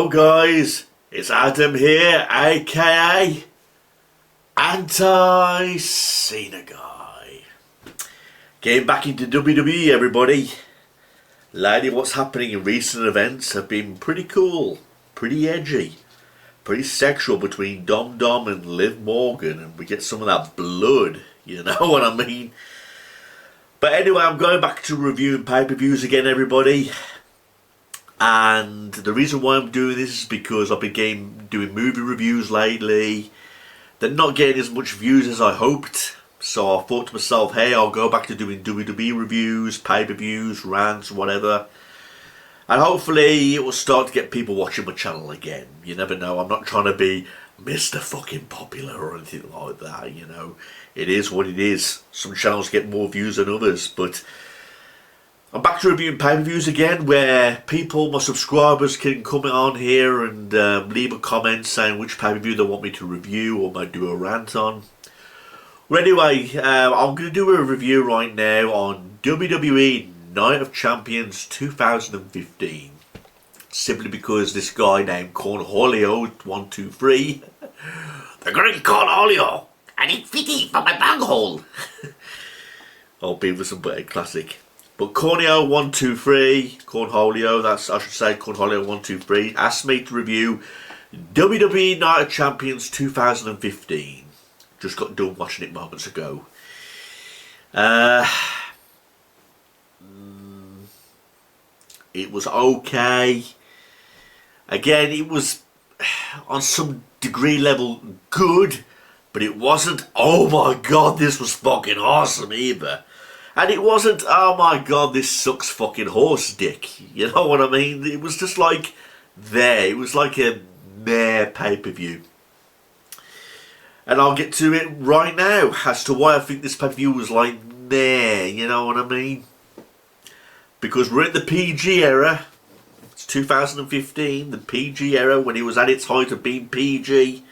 Hello guys, it's Adam here, aka Anti-Cena Guy. Getting back into WWE, everybody. Lately, what's happening in recent events have been pretty cool, pretty edgy, pretty sexual between Dom Dom and Liv Morgan, and we get some of that blood, you know what I mean? But anyway, I'm going back to reviewing pay-per-views again, everybody. And the reason why I'm doing this is because I've been doing movie reviews lately. They're not getting as much views as I hoped. So I thought to myself, hey, I'll go back to doing WWE reviews, pay-per-views, rants, whatever. And hopefully it will start to get people watching my channel again. You never know. I'm not trying to be Mr. fucking popular or anything like that, you know. It is what it is. Some channels get more views than others, but I'm back to reviewing pay-per-views again, where people, my subscribers, can come on here and leave a comment saying which pay-per-view they want me to review or might do a rant on. Well, anyway, I'm going to do a review right now on WWE Night of Champions 2015. Simply because this guy named Cornholio123, the great Cornholio, and it's fitty for my bunghole. Oh, Beavis and Butthead classic. But Cornholio, that's, I should say, Cornholio123, asked me to review WWE Night of Champions 2015. Just got done watching it moments ago. It was okay. Again, it was on some degree level good, but it wasn't, oh my god, this was fucking awesome either. And it wasn't, oh my god, this sucks fucking horse dick. You know what I mean? It was just like there. It was like a meh pay-per-view. And I'll get to it right now as to why I think this pay-per-view was like meh. You know what I mean? Because we're in the PG era. It's 2015, the PG era, when it was at its height of being PG.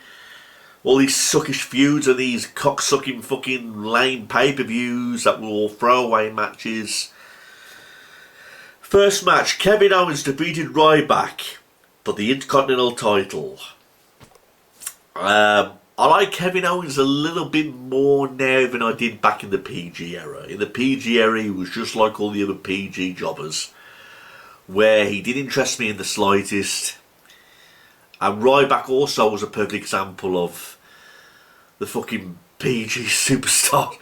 All these suckish feuds and these cock-sucking fucking lame pay-per-views that were all throwaway matches. First match, Kevin Owens defeated Ryback for the Intercontinental title. I like Kevin Owens a little bit more now than I did back in the PG era. In the PG era, he was just like all the other PG jobbers, where he didn't interest me in the slightest. And Ryback also was a perfect example of the fucking PG superstar.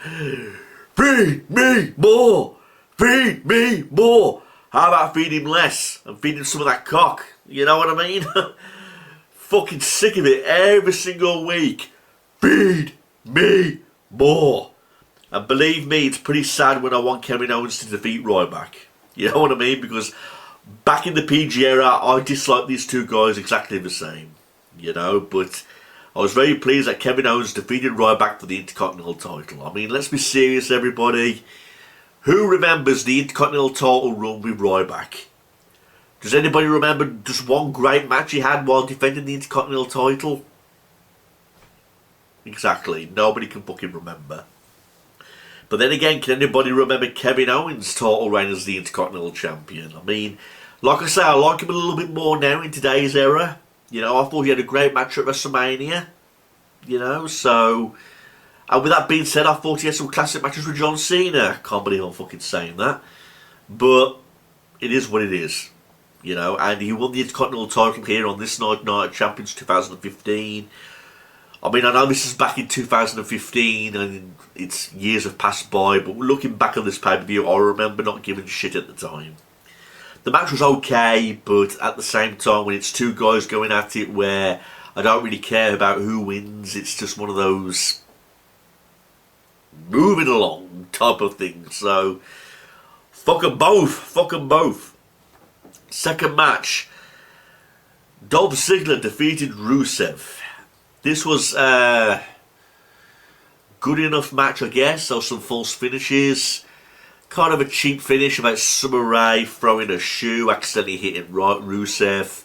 Feed me more! Feed me more! How about feed him less and feed him some of that cock? You know what I mean? Fucking sick of it every single week. Feed me more! And believe me, it's pretty sad when I want Kevin Owens to defeat Ryback. You know what I mean? Because back in the PG era, I disliked these two guys exactly the same, you know, but I was very pleased that Kevin Owens defeated Ryback for the Intercontinental title. I mean, let's be serious, everybody. Who remembers the Intercontinental title run with Ryback? Does anybody remember just one great match he had while defending the Intercontinental title? Exactly, nobody can fucking remember. But then again, can anybody remember Kevin Owens' title reign as the Intercontinental Champion? I mean, like I say, I like him a little bit more now in today's era. You know, I thought he had a great match at WrestleMania. You know, so... And with that being said, I thought he had some classic matches with John Cena. Can't believe I'm fucking saying that. But it is what it is. You know, and he won the Intercontinental title here on this Night of Champions 2015. I mean, I know this is back in 2015 and it's years have passed by, but looking back on this pay-per-view, I remember not giving a shit at the time. The match was okay, but at the same time, when it's two guys going at it where I don't really care about who wins, it's just one of those moving along type of things. So, fuck them both, fuck them both. Second match, Dolph Ziggler defeated Rusev. This was a good enough match, I guess. There were some false finishes. Kind of a cheap finish about Summer Rae throwing a shoe, accidentally hitting Rusev.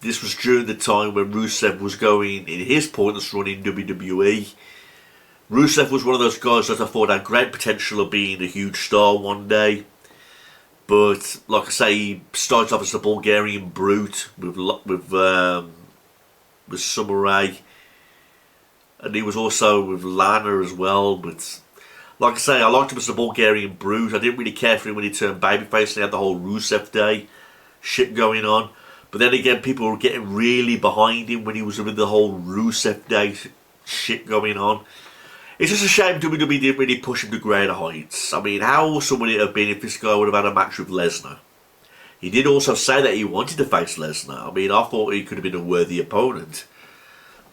This was during the time when Rusev was going in his pointless run in WWE. Rusev was one of those guys that I thought had great potential of being a huge star one day. But like I say, he started off as the Bulgarian Brute with Summer Rae, and he was also with Lana as well. But like I say, I liked him as the Bulgarian Brute. I didn't really care for him when he turned babyface and he had the whole Rusev Day shit going on. But then again, people were getting really behind him when he was with the whole Rusev Day shit going on. It's just a shame WWE didn't really push him to greater heights. I mean, how awesome would it have been if this guy would have had a match with Lesnar? He did also say that he wanted to face Lesnar. I mean, I thought he could have been a worthy opponent.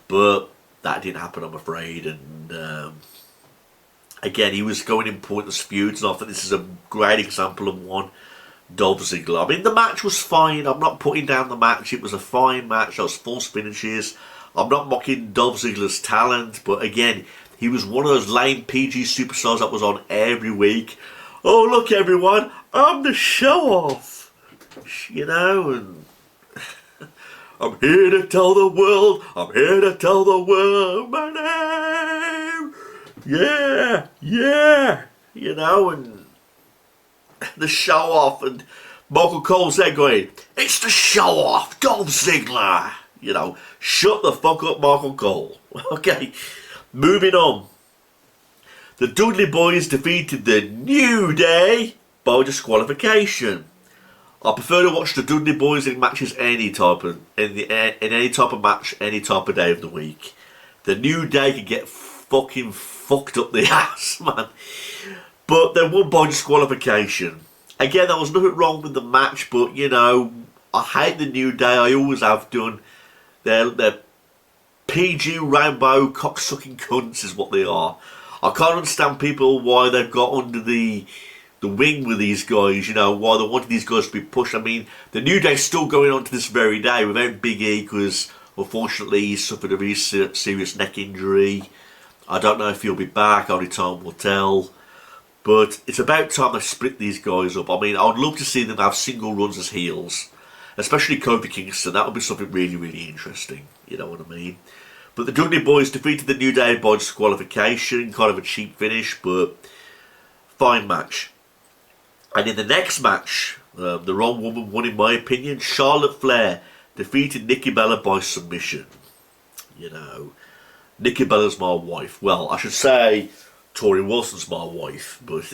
But that didn't happen, I'm afraid. And again, he was going in pointless feuds, and I think this is a great example of one. Dolph Ziggler. I mean, the match was fine. I'm not putting down the match. It was a fine match. There was false finishes. I'm not mocking Dolph Ziggler's talent, but again, he was one of those lame PG superstars that was on every week. Oh, look, everyone, I'm the show-off. You know, and I'm here to tell the world, I'm here to tell the world my name. Yeah, yeah. You know, and the show-off, and Michael Cole's there going, it's the show-off, Dolph Ziggler. You know, shut the fuck up, Michael Cole. Okay, moving on. The Dudley Boys defeated the New Day by disqualification. I prefer to watch the Dudley Boys in matches any type of in any type of match, any type of day of the week. The New Day can get fucking fucked up the ass, man. But they won by disqualification. Again, there was nothing wrong with the match, but you know, I hate the New Day. I always have done. They're PG rainbow cocksucking cunts is what they are. I can't understand people why they've got under the wing with these guys, you know, why they wanted these guys to be pushed. I mean, the New Day's still going on to this very day without Big E because unfortunately he suffered a very serious neck injury. I don't know if he'll be back, only time will tell. But it's about time they split these guys up. I mean, I would love to see them have single runs as heels. Especially Kofi Kingston. That would be something really, really interesting. You know what I mean? But the Dudley Boys defeated the New Day by disqualification. Kind of a cheap finish, but fine match. And in the next match, the wrong woman won in my opinion. Charlotte Flair defeated Nikki Bella by submission. You know, Nikki Bella's my wife. Well, I should say Tori Wilson's my wife, but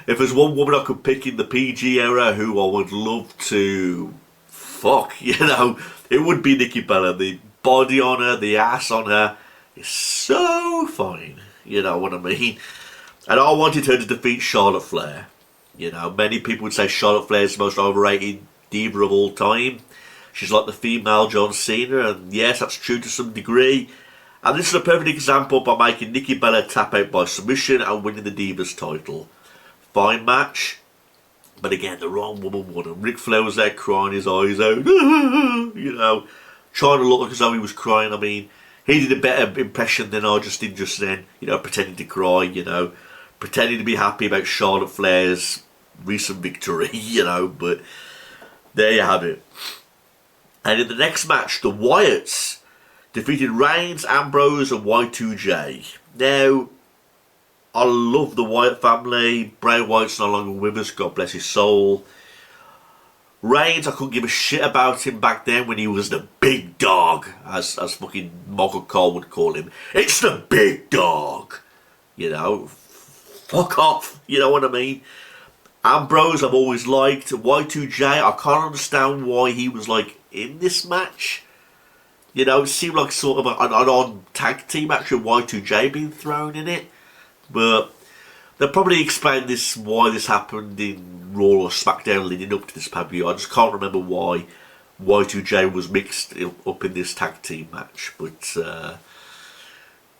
if there's one woman I could pick in the PG era who I would love to fuck, you know, it would be Nikki Bella. The body on her, the ass on her is so fine, you know what I mean? And I wanted her to defeat Charlotte Flair. You know, many people would say Charlotte Flair is the most overrated diva of all time. She's like the female John Cena, and yes, that's true to some degree. And this is a perfect example by making Nikki Bella tap out by submission and winning the Divas title. Fine match. But again, the wrong woman won. And Ric Flair was there crying his eyes out. You know, trying to look like as though he was crying. I mean, he did a better impression than I just did just then. You know, pretending to cry, you know. Pretending to be happy about Charlotte Flair's recent victory, you know. But there you have it. And in the next match, the Wyatts defeated Reigns, Ambrose and Y2J. Now, I love the Wyatt family. Bray Wyatt's no longer with us, God bless his soul. Reigns, I couldn't give a shit about him back then when he was the big dog, as fucking Michael Cole would call him. It's the big dog. You know, fuck off, you know what I mean? Ambrose I've always liked. Y2J, I can't understand why he was like in this match. You know, it seemed like sort of an odd tag team match with Y2J being thrown in it. But they'll probably explain this, why this happened in Raw or SmackDown leading up to this pay-per-view. I just can't remember why Y2J was mixed up in this tag team match. But,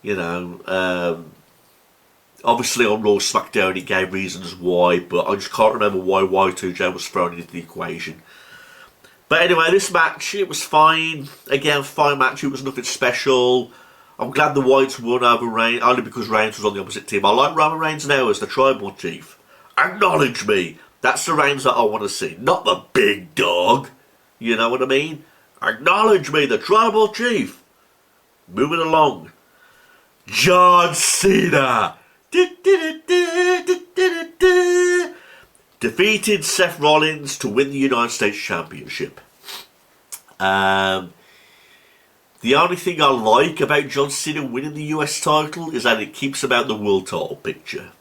you know, obviously on Raw SmackDown it gave reasons why, but I just can't remember why Y2J was thrown into the equation. But anyway, this match, it was fine. Again, fine match, it was nothing special. I'm glad the Whites won over Reigns, only because Reigns was on the opposite team. I like Roman Reigns now as the Tribal Chief. Acknowledge me. That's the Reigns that I want to see, not the big dog. You know what I mean? Acknowledge me, the Tribal Chief. Moving along. John Cena defeated Seth Rollins to win the United States Championship. The only thing I like about John Cena winning the US title is that it keeps him out of the world title picture.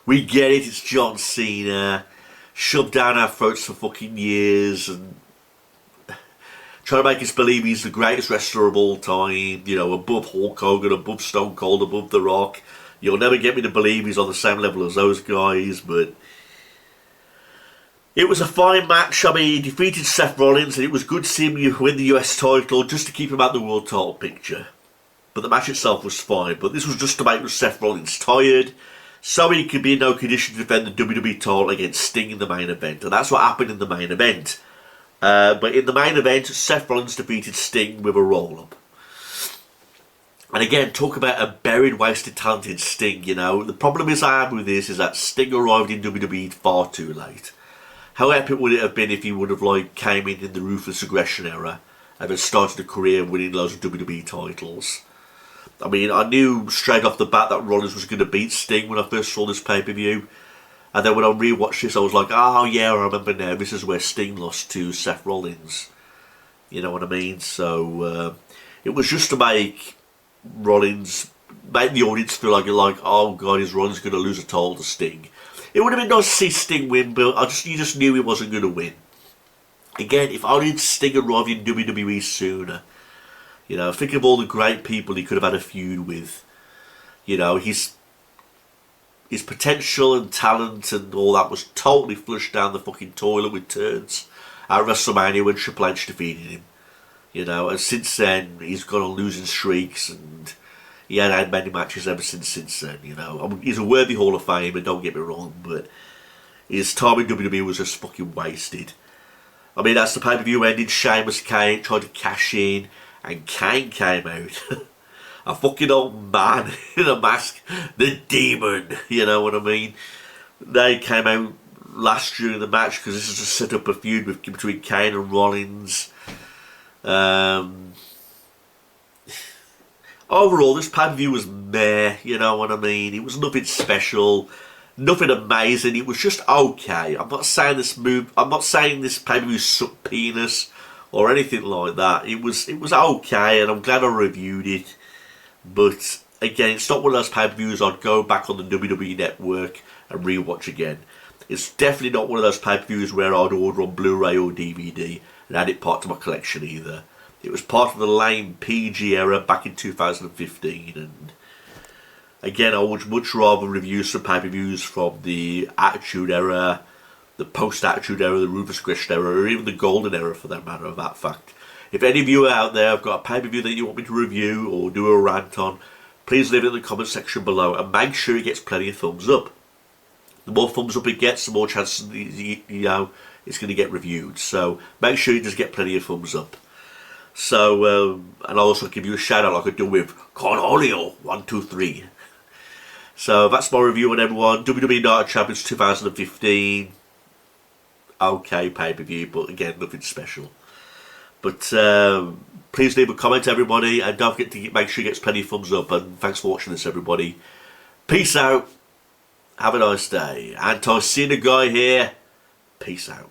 We get it, it's John Cena, shoved down our throats for fucking years and trying to make us believe he's the greatest wrestler of all time, you know, above Hulk Hogan, above Stone Cold, above The Rock. You'll never get me to believe he's on the same level as those guys, but it was a fine match. I mean, he defeated Seth Rollins, and it was good to see him win the US title just to keep him out of the world title picture. But the match itself was fine. But this was just to make Seth Rollins tired, so he could be in no condition to defend the WWE title against Sting in the main event. And that's what happened in the main event. But in the main event, Seth Rollins defeated Sting with a roll-up. And again, talk about a buried, wasted talent in Sting, you know. The problem is I have with this is that Sting arrived in WWE far too late. How epic would it have been if he would have came in the Ruthless Aggression era and then started a career winning loads of WWE titles? I mean, I knew straight off the bat that Rollins was going to beat Sting when I first saw this pay-per-view. And then when I rewatched this, I was like, oh yeah, I remember now. This is where Sting lost to Seth Rollins. You know what I mean? So it was just to make Rollins, make the audience feel like, oh god, is Rollins going to lose a title to Sting? It would have been nice to see Sting win, but you just knew he wasn't going to win. Again, if only Sting arrived in WWE sooner. You know, think of all the great people he could have had a feud with. You know, his potential and talent and all that was totally flushed down the fucking toilet with turns at WrestleMania when Triple H defeated him. You know, and since then, he's gone on losing streaks and he hadn't had many matches ever since then, you know. I mean, he's a worthy Hall of Famer, don't get me wrong, but his time in WWE was just fucking wasted. I mean, that's the pay-per-view ended. Sheamus Kane tried to cash in, and Kane came out. A fucking old man in a mask. The Demon, you know what I mean? They came out last during the match because this is to set up a feud between Kane and Rollins. Overall, this pay-per-view was meh, you know what I mean? It was nothing special, nothing amazing. It was just okay. I'm not saying this pay-per-view sucked penis or anything like that. It was okay, and I'm glad I reviewed it. But again, it's not one of those pay-per-views I'd go back on the WWE Network and rewatch again. It's definitely not one of those pay-per-views where I'd order on Blu-ray or DVD and add it part to my collection either. It was part of the lame PG era back in 2015, and again, I would much rather review some pay-per-views from the Attitude Era, the Post-Attitude Era, the Ruthless Aggression Era, or even the Golden Era for that matter of that fact. If any of you out there have got a pay-per-view that you want me to review or do a rant on, please leave it in the comment section below and make sure it gets plenty of thumbs up. The more thumbs up it gets, the more chances it's going to get reviewed. So make sure it does get plenty of thumbs up. So, and I'll also give you a shout out like I do with Cornholio 123. So that's my review on everyone. WWE Night of Champions 2015. Okay, pay-per-view, but again, nothing special. But please leave a comment, everybody, and don't forget to make sure you get plenty of thumbs up. And thanks for watching this, everybody. Peace out. Have a nice day. Anti-Cena guy here. Peace out.